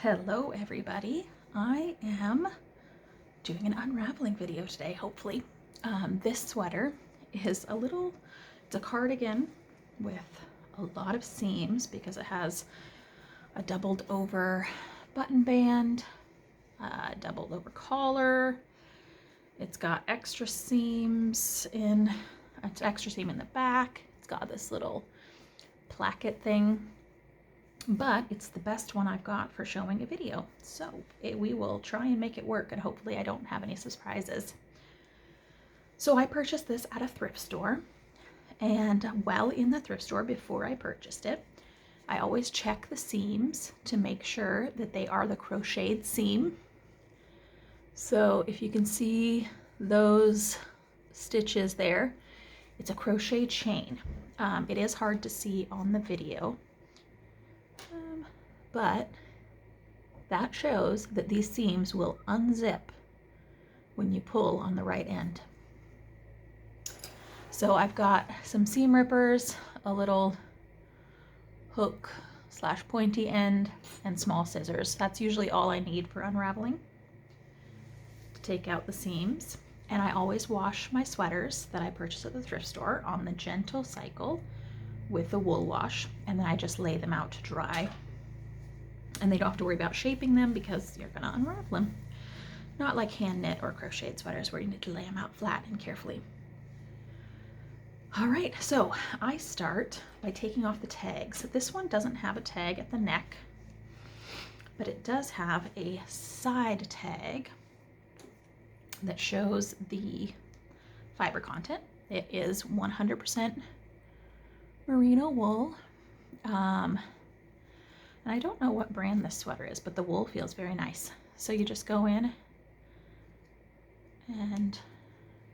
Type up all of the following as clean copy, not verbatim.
Hello everybody. I am doing an unraveling video today, hopefully. This sweater is it's a cardigan with a lot of seams because it has a doubled over button band, a doubled over collar. It's got extra seams extra seam in the back. It's got this little placket thing, but it's the best one I've got for showing a video. So we will try and make it work, and hopefully I don't have any surprises. So I purchased this at a thrift store, and while in the thrift store before I purchased it, I always check the seams to make sure that they are the crocheted seam. So if you can see those stitches there, it's a crochet chain. It is hard to see on the video, but that shows that these seams will unzip when you pull on the right end. So I've got some seam rippers, a little hook / pointy end, and small scissors. That's usually all I need for unraveling to take out the seams. And I always wash my sweaters that I purchase at the thrift store on the gentle cycle with the wool wash, and then I just lay them out to dry. And they don't have to worry about shaping them because you're gonna unravel them. Not like hand knit or crocheted sweaters where you need to lay them out flat and carefully. All right, so I start by taking off the tags. This one doesn't have a tag at the neck, but it does have a side tag that shows the fiber content. It is 100% merino wool. And I don't know what brand this sweater is, but the wool feels very nice. So you just go in and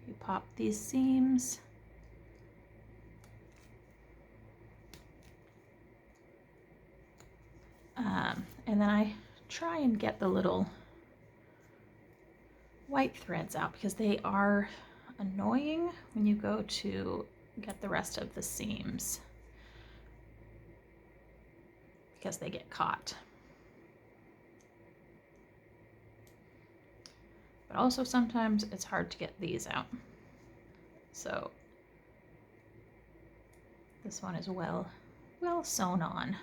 you pop these seams. And then I try and get the little white threads out because they are annoying when you go to get the rest of the seams, because they get caught. But also sometimes it's hard to get these out. So this one is well sewn on.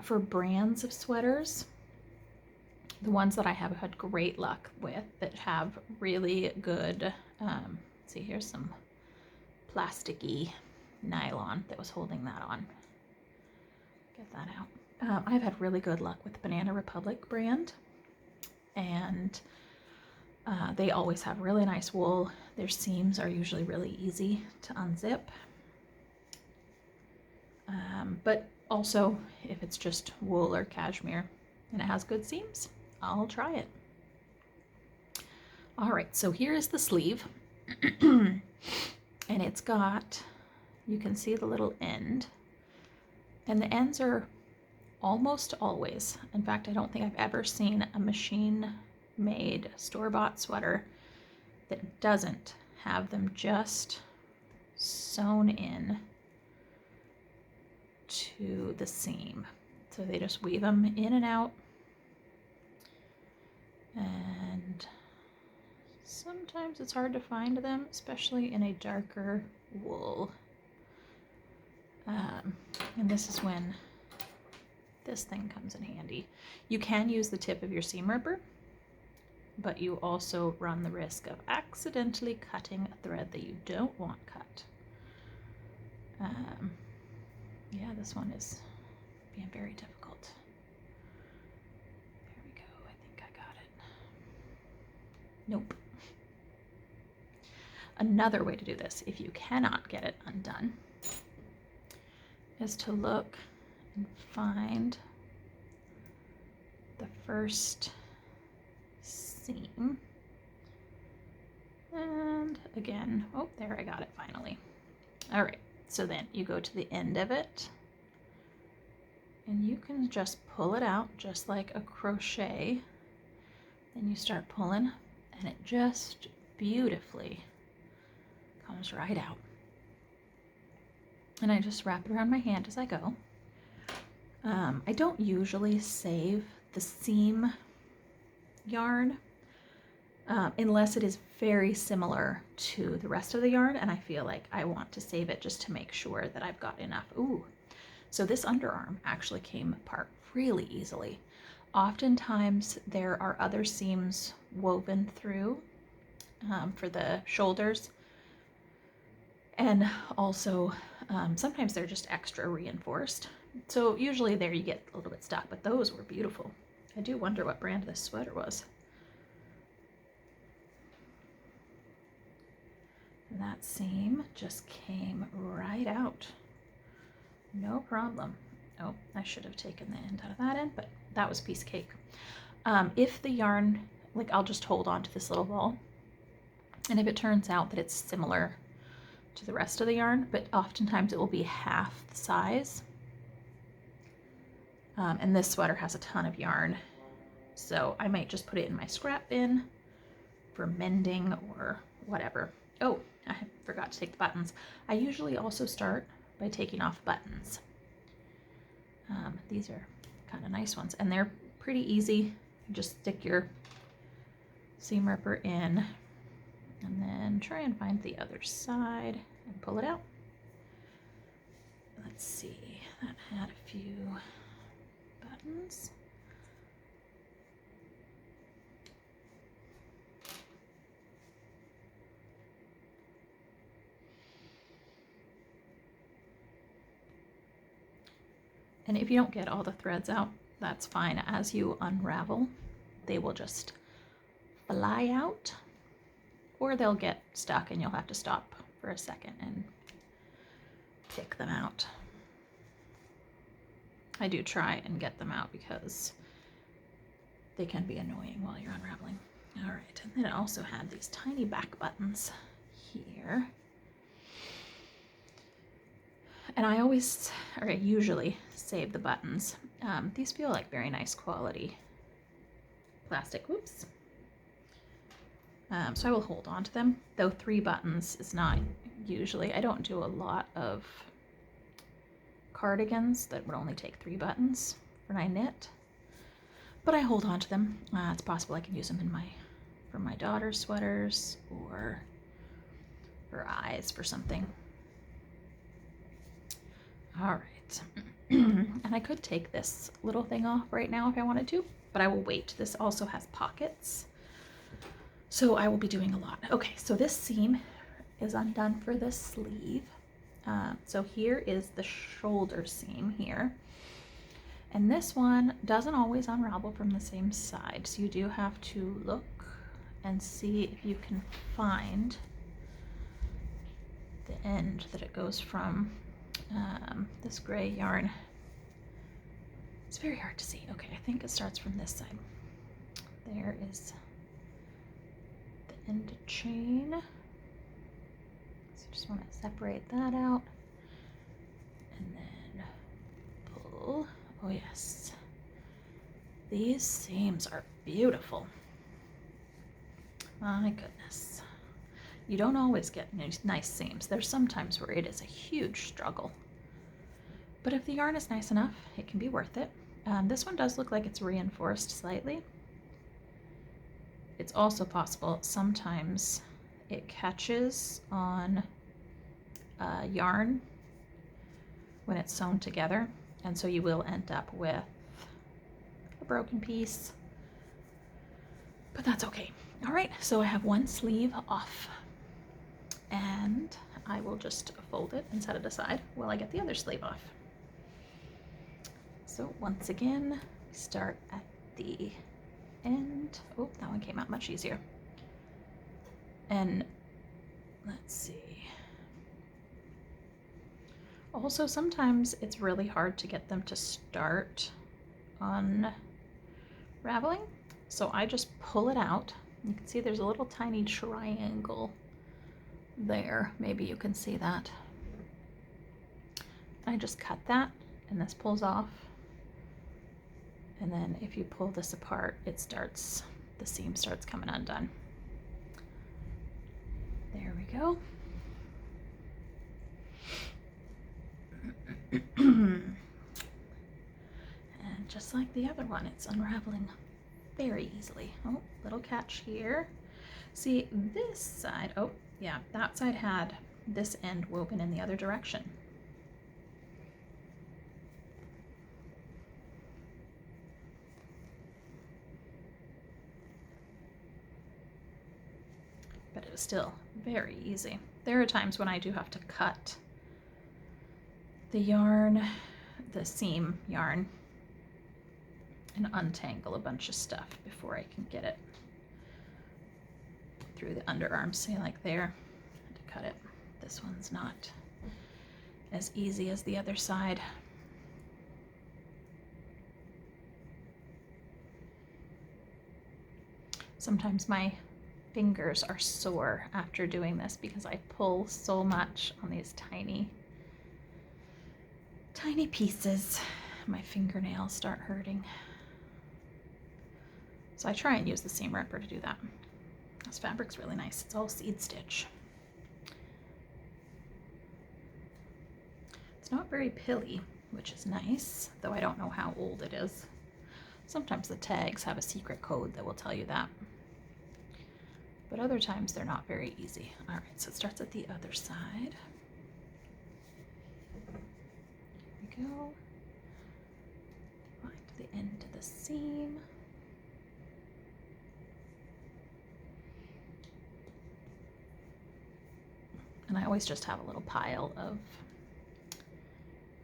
For brands of sweaters, the ones that I have had great luck with that have really good, see, here's some plasticky nylon that was holding that on. Get that out. I've had really good luck with the Banana Republic brand, and they always have really nice wool. Their seams are usually really easy to unzip. But also, if it's just wool or cashmere and it has good seams, I'll try it. All right, so here is the sleeve. And it's got, you can see the little end, and the ends are almost always, in fact, I don't think I've ever seen a machine-made store-bought sweater that doesn't have them just sewn in to the seam. So they just weave them in and out, and sometimes it's hard to find them, especially in a darker wool. And this is when this thing comes in handy. You can use the tip of your seam ripper, but you also run the risk of accidentally cutting a thread that you don't want cut. Yeah, this one is being very difficult. There we go, I think I got it. Nope. Another way to do this, if you cannot get it undone, is to look and find the first seam. And again, oh, there, I got it finally. All right, so then you go to the end of it, and you can just pull it out just like a crochet. Then you start pulling, and it just beautifully comes right out. And I just wrap it around my hand as I go. I don't usually save the seam yarn unless it is very similar to the rest of the yarn, and I feel like I want to save it just to make sure that I've got enough. Ooh, so this underarm actually came apart really easily. Oftentimes there are other seams woven through for the shoulders, and also sometimes they're just extra reinforced. So usually there you get a little bit stuck, but those were beautiful. I do wonder what brand this sweater was. That seam just came right out. No problem. Oh, I should have taken the end out of that end, but that was piece of cake. If the yarn, like I'll just hold on to this little ball, and if it turns out that it's similar to the rest of the yarn, but oftentimes it will be half the size. And this sweater has a ton of yarn, so I might just put it in my scrap bin for mending or whatever. Oh, I forgot to take the buttons. I usually also start by taking off buttons. These are kind of nice ones, and they're pretty easy. You just stick your seam ripper in and then try and find the other side and pull it out. Let's see, that had a few buttons. And if you don't get all the threads out, that's fine. As you unravel, they will just fly out, or they'll get stuck and you'll have to stop for a second and pick them out. I do try and get them out because they can be annoying while you're unraveling. All right, and then it also had these tiny back buttons here. And I always, or I usually save the buttons. These feel like very nice quality plastic. Whoops. So I will hold on to them, though 3 buttons is not usually, I don't do a lot of cardigans that would only take 3 buttons when I knit, but I hold on to them. It's possible I can use them for my daughter's sweaters or her eyes for something. All right. And I could take this little thing off right now if I wanted to, but I will wait. This also has pockets, so I will be doing a lot. Okay, so this seam is undone for this sleeve. So here is the shoulder seam here. And this one doesn't always unravel from the same side, so you do have to look and see if you can find the end that it goes from. This gray yarn, it's very hard to see. Okay, I think it starts from this side. There is the end chain. So just want to separate that out and then pull. Oh yes, these seams are beautiful. My goodness. You don't always get nice seams. There's sometimes where it is a huge struggle. But if the yarn is nice enough, it can be worth it. This one does look like it's reinforced slightly. It's also possible sometimes it catches on yarn when it's sewn together, and so you will end up with a broken piece, but that's okay. All right, so I have one sleeve off, and I will just fold it and set it aside while I get the other sleeve off. So once again, start at the end. Oh, that one came out much easier. And let's see. Also, sometimes it's really hard to get them to start unraveling. So I just pull it out. You can see there's a little tiny triangle there. Maybe you can see that. I just cut that and this pulls off. And then if you pull this apart, it starts, the seam starts coming undone. There we go. just like the other one, it's unraveling very easily. Oh, little catch here. See this side, oh yeah, that side had this end woven in the other direction. But it was still very easy. There are times when I do have to cut the yarn, the seam yarn, and untangle a bunch of stuff before I can get it through the underarm. See, like there, to cut it. This one's not as easy as the other side. Sometimes my fingers are sore after doing this because I pull so much on these tiny pieces. My fingernails start hurting. So I try and use the seam ripper to do that. This fabric's really nice. It's all seed stitch. It's not very pilly, which is nice, though I don't know how old it is. Sometimes the tags have a secret code that will tell you that. But other times they're not very easy. All right, so it starts at the other side. Here we go. Find the end of the seam. And I always just have a little pile of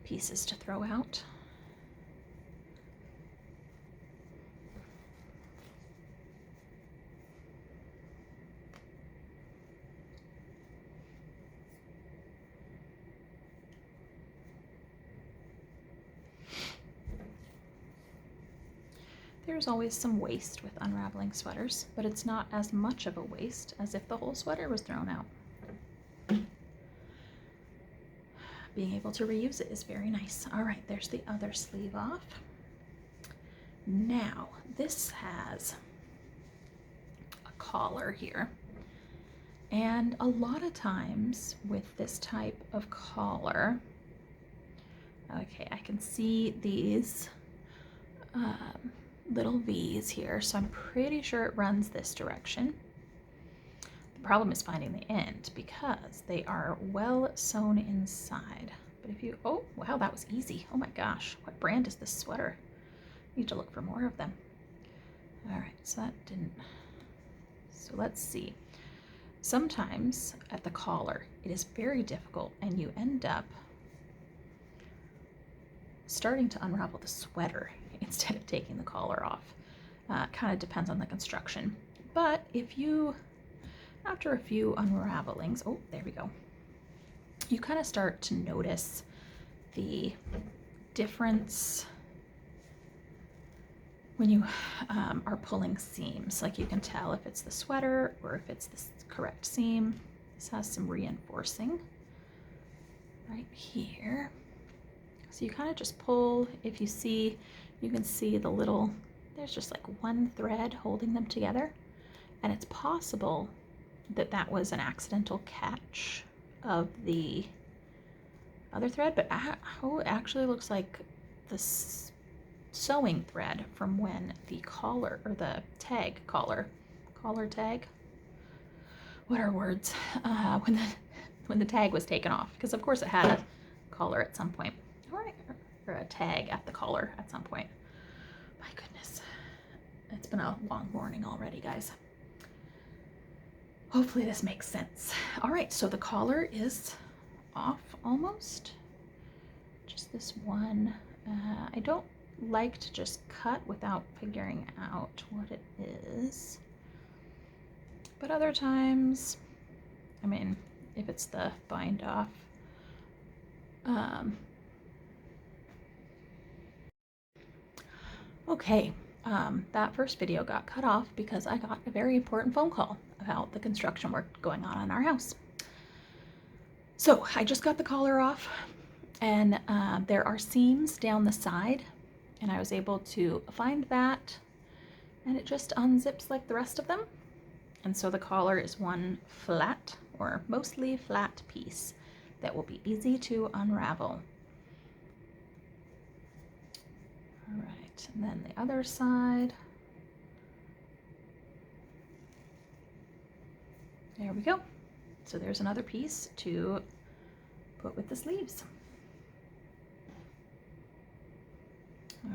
pieces to throw out. There's always some waste with unraveling sweaters, but it's not as much of a waste as if the whole sweater was thrown out. Being able to reuse it is very nice. All right, there's the other sleeve off. Now, this has a collar here. And a lot of times with this type of collar, okay, I can see these little V's here, so I'm pretty sure it runs this direction. The problem is finding the end because they are well sewn inside. But if you, oh, wow, that was easy. Oh my gosh, what brand is this sweater? Need to look for more of them. All right, so that didn't, so let's see. Sometimes at the collar, it is very difficult and you end up starting to unravel the sweater instead of taking the collar off. Kind of depends on the construction. But if you, after a few unravelings, oh, there we go, you kind of start to notice the difference when you are pulling seams. Like you can tell if it's the sweater or if it's the correct seam. This has some reinforcing right here. So you kind of just pull. If you see, you can see the little, there's just like one thread holding them together. And it's possible that that was an accidental catch of the other thread, but oh, it actually looks like the sewing thread from when the collar, or the tag collar tag, what are words, when the tag was taken off, because of course it had a collar at some point, or a tag at the collar at some point. My goodness, it's been a long morning already, guys. Hopefully this makes sense. All right, so the collar is off almost. Just this one. I don't like to just cut without figuring out what it is. But other times, I mean, if it's the bind off, okay, that first video got cut off because I got a very important phone call about the construction work going on in our house. So I just got the collar off, and there are seams down the side, and I was able to find that, and it just unzips like the rest of them. And so the collar is one flat, or mostly flat piece that will be easy to unravel. All right. right, and then the other side. There we go. So there's another piece to put with the sleeves.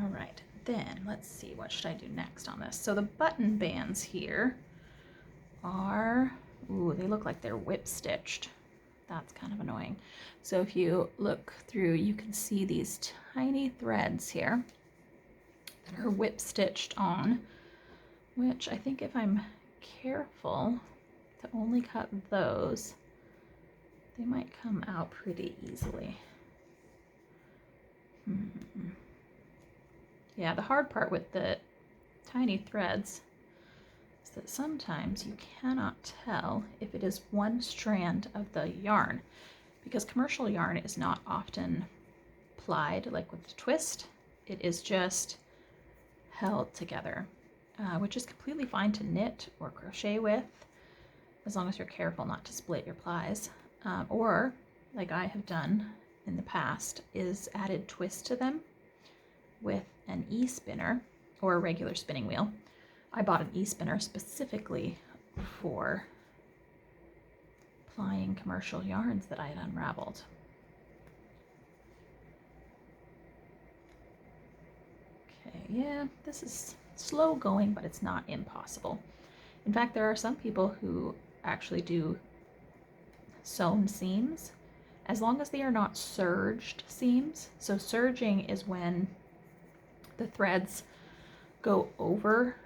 All right, then let's see, what should I do next on this? So the button bands here are, ooh, they look like they're whip stitched. That's kind of annoying. So if you look through, you can see these tiny threads here that are whip stitched on, which I think if I'm careful to only cut those, they might come out pretty easily. Yeah, the hard part with the tiny threads is that sometimes you cannot tell if it is one strand of the yarn, because commercial yarn is not often plied like with the twist. It is just held together, which is completely fine to knit or crochet with, as long as you're careful not to split your plies. Or, like I have done in the past, is added twist to them with an e-spinner or a regular spinning wheel. I bought an e-spinner specifically for plying commercial yarns that I had unraveled. Okay, yeah, this is slow going, but it's not impossible. In fact, there are some people who actually do sewn seams, as long as they are not serged seams. So serging is when the threads go over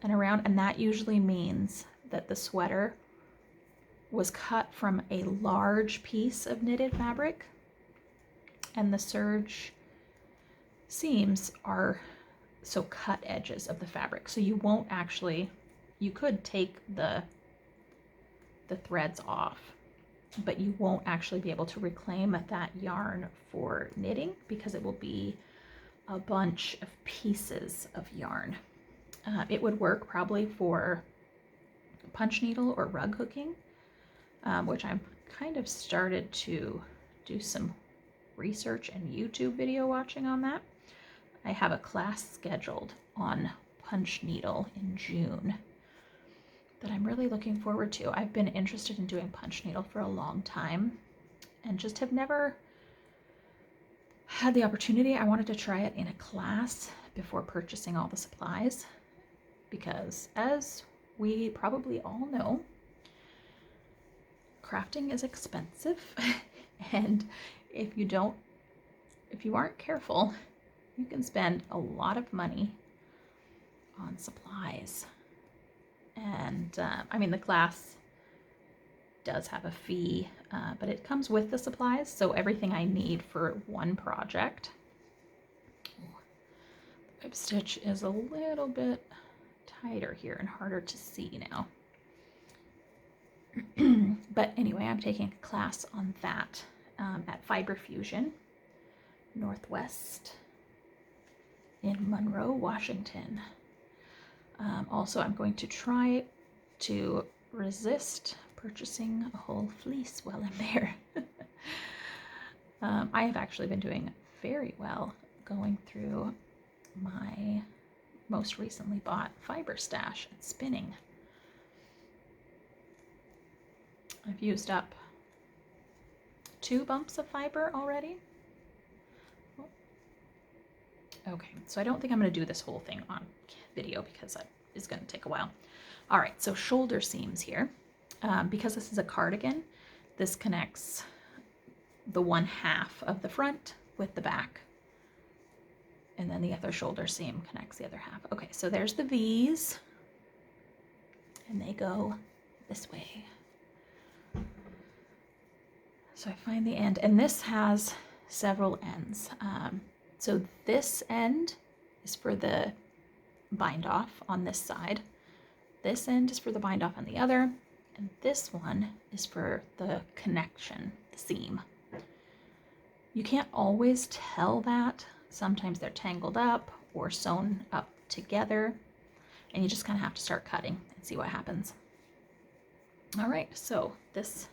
and around, and that usually means that the sweater was cut from a large piece of knitted fabric, and the serge seams are so cut edges of the fabric. So you won't actually, you could take the threads off, but you won't actually be able to reclaim that yarn for knitting, because it will be a bunch of pieces of yarn. It would work probably for punch needle or rug hooking, which I'm kind of started to do some research and YouTube video watching on that. I have a class scheduled on punch needle in June that I'm really looking forward to. I've been interested in doing punch needle for a long time and just have never had the opportunity. I wanted to try it in a class before purchasing all the supplies, because as we probably all know, crafting is expensive and if you aren't careful, you can spend a lot of money on supplies. And I mean, the class does have a fee, but it comes with the supplies, so everything I need for one project. The whip stitch is a little bit tighter here and harder to see now. But anyway, I'm taking a class on that at Fiber Fusion Northwest in Monroe, Washington. Also, I'm going to try to resist purchasing a whole fleece while I'm there. I have actually been doing very well going through my most recently bought fiber stash and spinning. I've used up 2 bumps of fiber already. Okay, so I don't think I'm going to do this whole thing on video because that is going to take a while. All right, so shoulder seams here. Because this is a cardigan, this connects the one half of the front with the back, and then the other shoulder seam connects the other half. Okay, so there's the V's, and they go this way. So I find the end, and this has several ends. So this end is for the bind off on this side. This end is for the bind off on the other. And this one is for the connection, the seam. You can't always tell that. Sometimes they're tangled up or sewn up together. And you just kind of have to start cutting and see what happens. All right, so this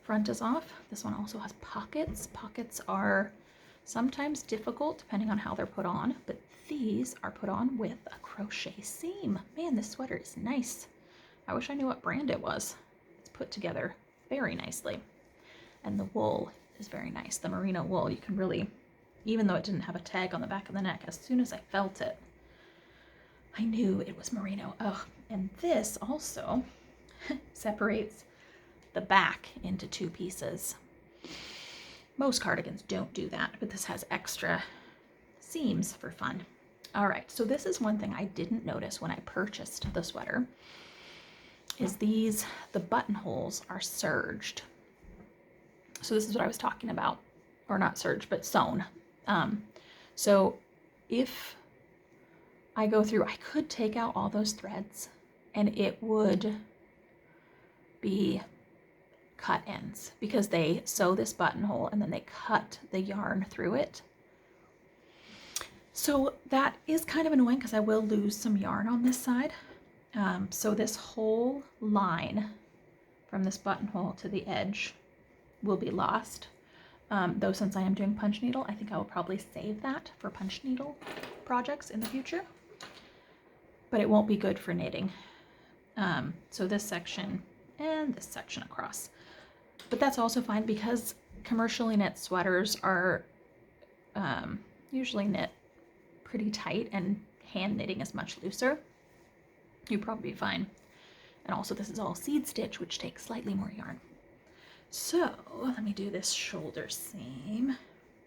front is off. This one also has pockets. Pockets are Sometimes difficult depending on how they're put on, but these are put on with a crochet seam. Man, this sweater is nice. I wish I knew what brand it was. It's put together very nicely. And the wool is very nice. The merino wool, you can really, even though it didn't have a tag on the back of the neck, as soon as I felt it, I knew it was merino. Oh, and this also separates the back into two pieces. Most cardigans don't do that, but this has extra seams for fun. All right, so this is one thing I didn't notice when I purchased the sweater, is the buttonholes are serged. So this is what I was talking about, or not serged, but sewn. So if I go through, I could take out all those threads and it would be cut ends because they sew this buttonhole and then they cut the yarn through it. So that is kind of annoying because I will lose some yarn on this side. So this whole line from this buttonhole to the edge will be lost. Though since I am doing punch needle, I think I will probably save that for punch needle projects in the future. But it won't be good for knitting. So this section and this section across. But that's also fine because commercially knit sweaters are usually knit pretty tight and hand knitting is much looser. You'd probably be fine. And also this is all seed stitch, which takes slightly more yarn. So let me do this shoulder seam.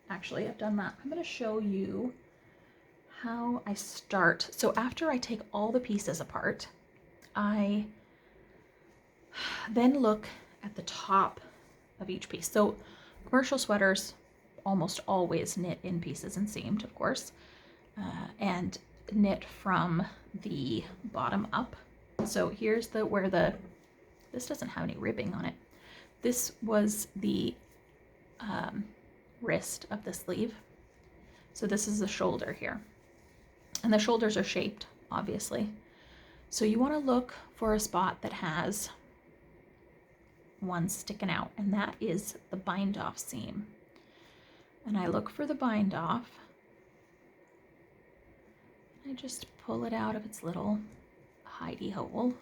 Actually, I've done that. I'm going to show you how I start. So after I take all the pieces apart, I then look at the top of each piece. So commercial sweaters almost always knit in pieces and seamed, of course, and knit from the bottom up. So here's this doesn't have any ribbing on it. This was the wrist of the sleeve. So this is the shoulder here. And the shoulders are shaped, obviously. So you want to look for a spot that has one sticking out, and that is the bind off seam. And I look for the bind off. I just pull it out of its little hidey hole.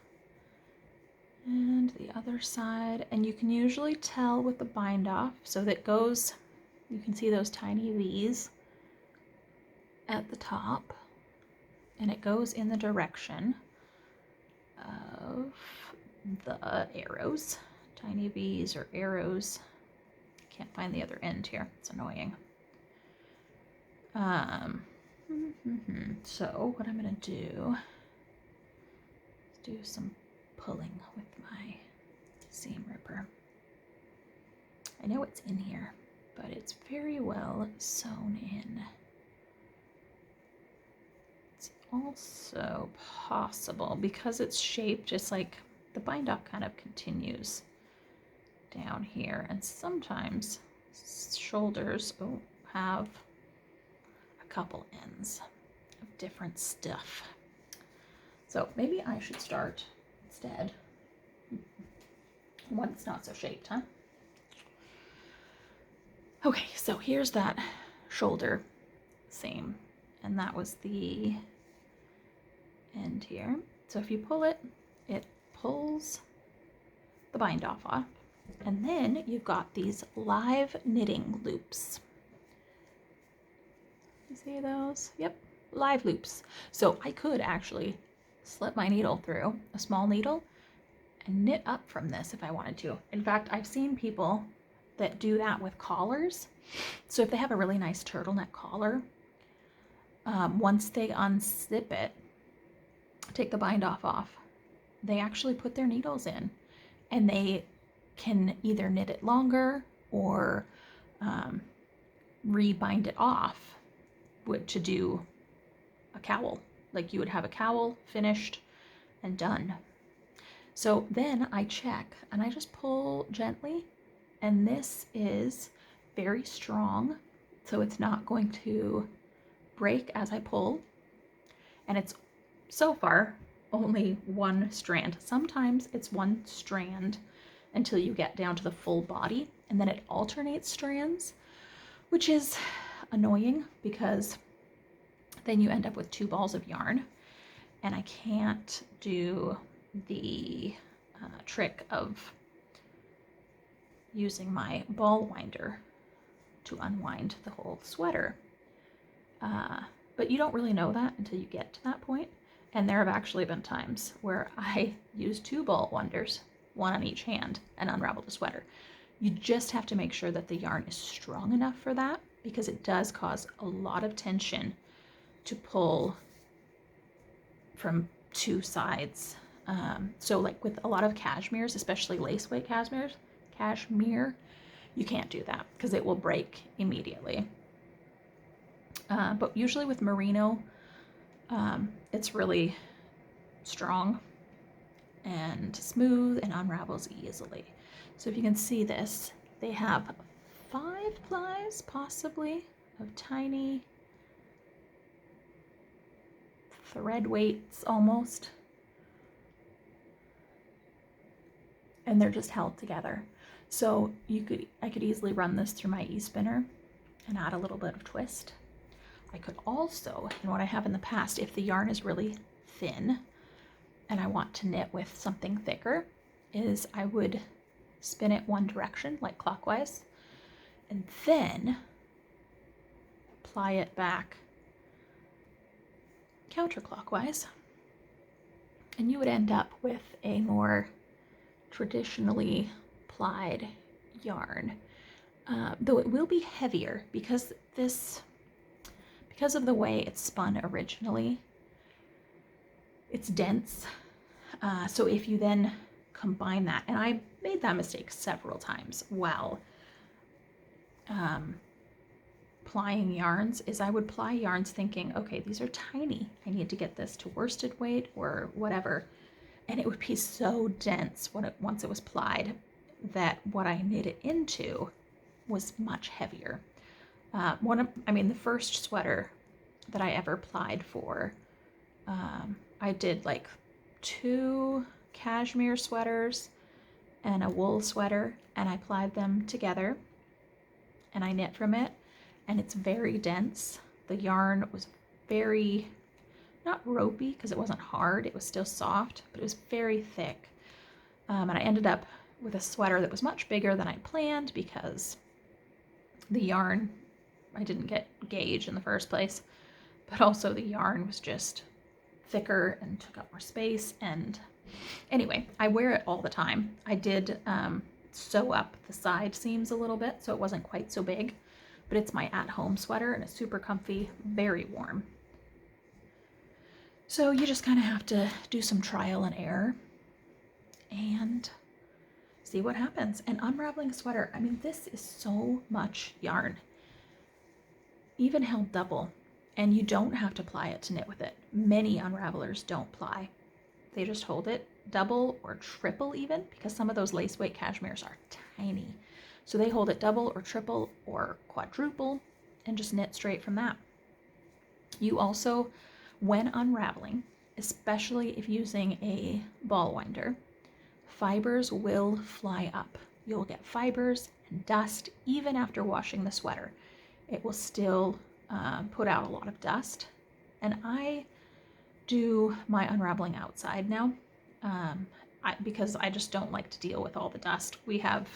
And the other side, and you can usually tell with the bind off, so that goes, you can see those tiny V's at the top, and it goes in the direction of the arrows. Tiny V's or arrows. Can't find the other end here. It's annoying. So what I'm going to do is do some pulling with my seam ripper. I know it's in here, but it's very well sewn in. It's also possible because it's shaped, it's like the bind off kind of continues down here, and sometimes shoulders have a couple ends of different stuff. So maybe I should start instead one that's not so shaped, huh? Okay, so here's that shoulder seam, and that was the end here. So if you pull it, it pulls the bind off, and then you've got these live knitting loops. You see those? Yep, live loops. So I could actually slip my needle through a small needle and knit up from this if I wanted to. In fact, I've seen people that do that with collars. So if they have a really nice turtleneck collar, once they unzip it, take the bind off, they actually put their needles in, and they can either knit it longer or rebind it off to do a cowl. Like you would have a cowl finished and done. So then I check and I just pull gently, and this is very strong, so it's not going to break as I pull. And it's so far only one strand. Sometimes it's one strand until you get down to the full body, and then it alternates strands, which is annoying because then you end up with 2 balls of yarn, and I can't do the trick of using my ball winder to unwind the whole sweater. But you don't really know that until you get to that point. And there have actually been times where I used 2 ball winders, one on each hand, and unraveled a sweater. You just have to make sure that the yarn is strong enough for that, because it does cause a lot of tension to pull from 2 sides. So like with a lot of cashmeres, especially lace weight cashmere, you can't do that because it will break immediately. But usually with merino, it's really strong and smooth and unravels easily. So if you can see this, they have 5 plies possibly of tiny thread weights almost, and they're just held together. So I could easily run this through my e-spinner and add a little bit of twist. I could also, and what I have in the past, if the yarn is really thin and I want to knit with something thicker, is I would spin it one direction, like clockwise, and then ply it back counterclockwise, and you would end up with a more traditionally plied yarn, though it will be heavier because of the way it's spun originally. It's dense, so if you then combine that, and I made that mistake several times while plying yarns, is I would ply yarns thinking, okay, these are tiny, I need to get this to worsted weight or whatever, and it would be so dense once it was plied that what I knit it into was much heavier. The first sweater that I ever plied for, I did like 2 cashmere sweaters and a wool sweater, and I plied them together and I knit from it, and it's very dense. The yarn was very, not ropey because it wasn't hard, it was still soft, but it was very thick. And I ended up with a sweater that was much bigger than I planned because the yarn, I didn't get gauge in the first place, but also the yarn was just thicker and took up more space. And anyway, I wear it all the time. I did sew up the side seams a little bit so it wasn't quite so big, but it's my at-home sweater and it's super comfy, very warm. So you just kind of have to do some trial and error and see what happens. And unraveling a sweater, I mean, this is so much yarn, even held double, and you don't have to ply it to knit with it. Many unravelers don't ply. They just hold it double or triple even, because some of those lace weight cashmeres are tiny. So they hold it double or triple or quadruple and just knit straight from that. You also, when unraveling, especially if using a ball winder, fibers will fly up. You'll get fibers and dust even after washing the sweater. It will still put out a lot of dust. And I do my unraveling outside now because I just don't like to deal with all the dust. We have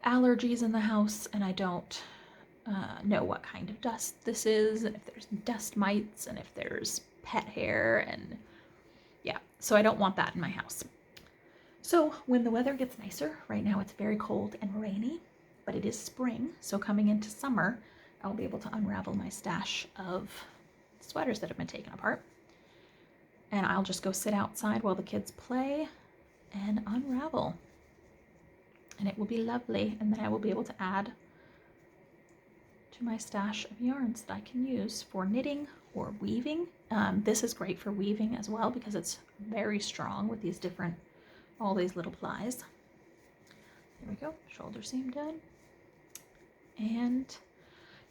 allergies in the house, and I don't know what kind of dust this is, and if there's dust mites, and if there's pet hair, and yeah, so I don't want that in my house. So when the weather gets nicer, right now it's very cold and rainy, but it is spring, so coming into summer, I'll be able to unravel my stash of sweaters that have been taken apart. And I'll just go sit outside while the kids play and unravel. And it will be lovely, and then I will be able to add to my stash of yarns that I can use for knitting or weaving. This is great for weaving as well because it's very strong with these all these little plies. There we go, shoulder seam done. And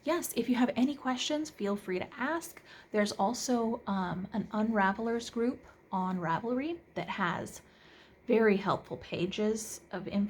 yes, if you have any questions, feel free to ask. There's also an Unravelers group on Ravelry that has very helpful pages of information